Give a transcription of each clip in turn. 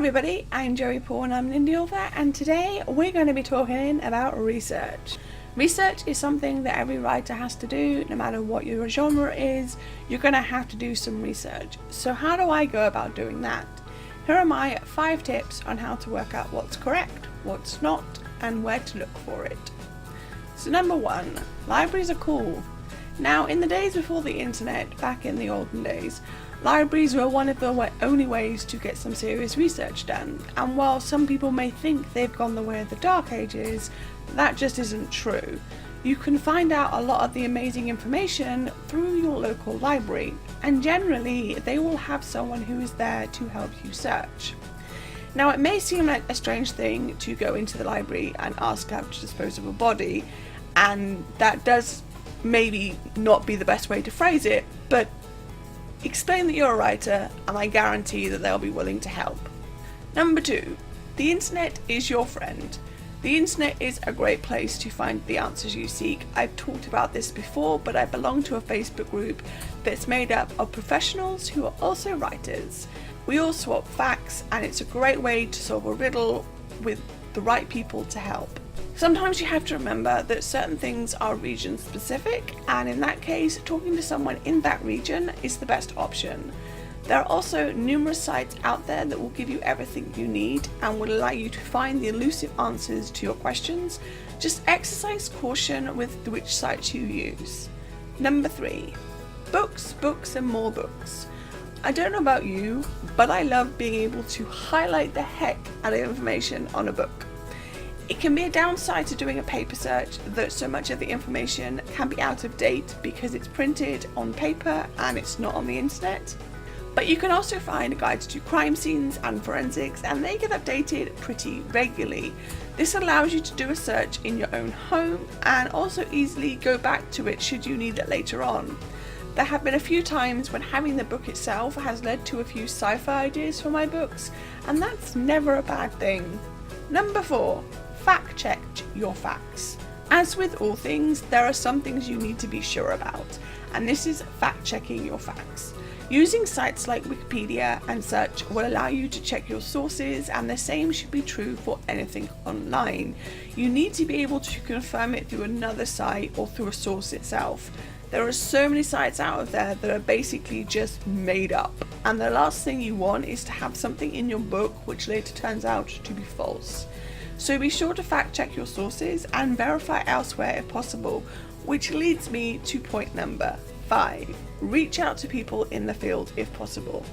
everybody, I'm Joey Paul and I'm an indie author, and today we're going to be talking about research. Research is something that every writer has to do. No matter what your genre is, you're going to have to do some research. So how do I go about doing that? Here are my 5 tips on how to work out what's correct, what's not, and where to look for it. So number 1, libraries are cool. Now, in the days before the internet, back in the olden days, libraries were one of the only ways to get some serious research done, and while some people may think they've gone the way of the Dark Ages, that just isn't true. You can find out a lot of the amazing information through your local library, and generally they will have someone who is there to help you search. Now, it may seem like a strange thing to go into the library and ask how to dispose of a body, and that does maybe not be the best way to phrase it, but explain that you're a writer and I guarantee that they'll be willing to help. Number 2, the internet is your friend. The internet is a great place to find the answers you seek. I've talked about this before, but I belong to a Facebook group that's made up of professionals who are also writers. We all swap facts, and it's a great way to solve a riddle with the right people to help. Sometimes you have to remember that certain things are region specific, and in that case, talking to someone in that region is the best option. There are also numerous sites out there that will give you everything you need and will allow you to find the elusive answers to your questions. Just exercise caution with which sites you use. Number 3, books, books and more books. I don't know about you, but I love being able to highlight the heck out of information on a book. It can be a downside to doing a paper search that so much of the information can be out of date because it's printed on paper and it's not on the internet. But you can also find guides to crime scenes and forensics, and they get updated pretty regularly. This allows you to do a search in your own home and also easily go back to it should you need it later on. There have been a few times when having the book itself has led to a few sci-fi ideas for my books, and that's never a bad thing. Number 4, fact check your facts. As with all things, there are some things you need to be sure about, and this is fact checking your facts. Using sites like Wikipedia and such will allow you to check your sources, and the same should be true for anything online. You need to be able to confirm it through another site or through a source itself. There are so many sites out there that are basically just made up, and the last thing you want is to have something in your book which later turns out to be false. So be sure to fact check your sources and verify elsewhere if possible, which leads me to point number 5. Reach out to people in the field if possible.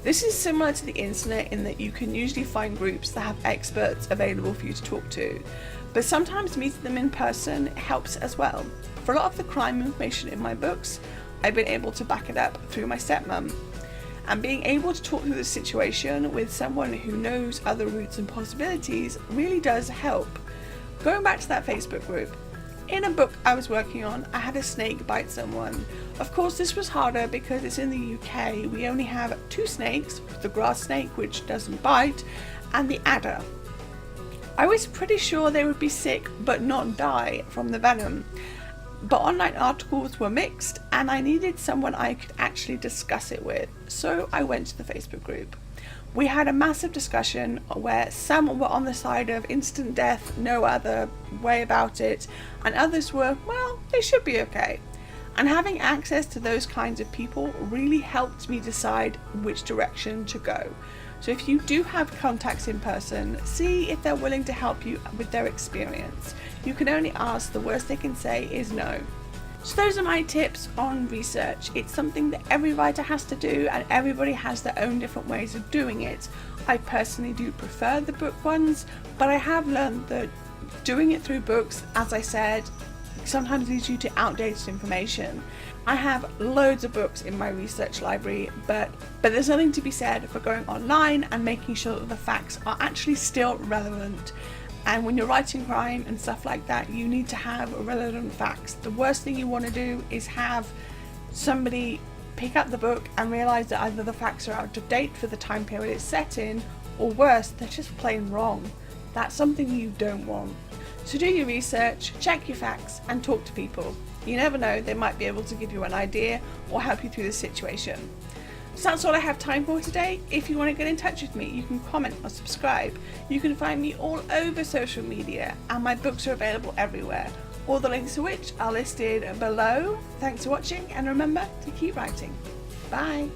This is similar to the internet in that you can usually find groups that have experts available for you to talk to, but sometimes meeting them in person helps as well. For a lot of the crime information in my books, I've been able to back it up through my stepmom, and being able to talk through the situation with someone who knows other routes and possibilities really does help. Going back to that Facebook group, in a book I was working on, I had a snake bite someone. Of course, this was harder because it's in the UK. We only have 2 snakes, the grass snake, which doesn't bite, and the adder. I was pretty sure they would be sick but not die from the venom. But online articles were mixed, and I needed someone I could actually discuss it with, so I went to the Facebook group. We had a massive discussion where some were on the side of instant death, no other way about it, and others were, well, they should be okay. And having access to those kinds of people really helped me decide which direction to go. So if you do have contacts in person, see if they're willing to help you with their experience. You can only ask, the worst they can say is no. So those are my tips on research. It's something that every writer has to do, and everybody has their own different ways of doing it. I personally do prefer the book ones, but I have learned that doing it through books, as I said, sometimes leads you to outdated information. I have loads of books in my research library, but there's nothing to be said for going online and making sure that the facts are actually still relevant. And when you're writing crime and stuff like that, you need to have relevant facts. The worst thing you want to do is have somebody pick up the book and realise that either the facts are out of date for the time period it's set in, or worse, they're just plain wrong. That's something you don't want. So do your research, check your facts, and talk to people. You never know, they might be able to give you an idea or help you through the situation. So that's all I have time for today. If you want to get in touch with me, you can comment or subscribe. You can find me all over social media, and my books are available everywhere. All the links to which are listed below. Thanks for watching, and remember to keep writing. Bye.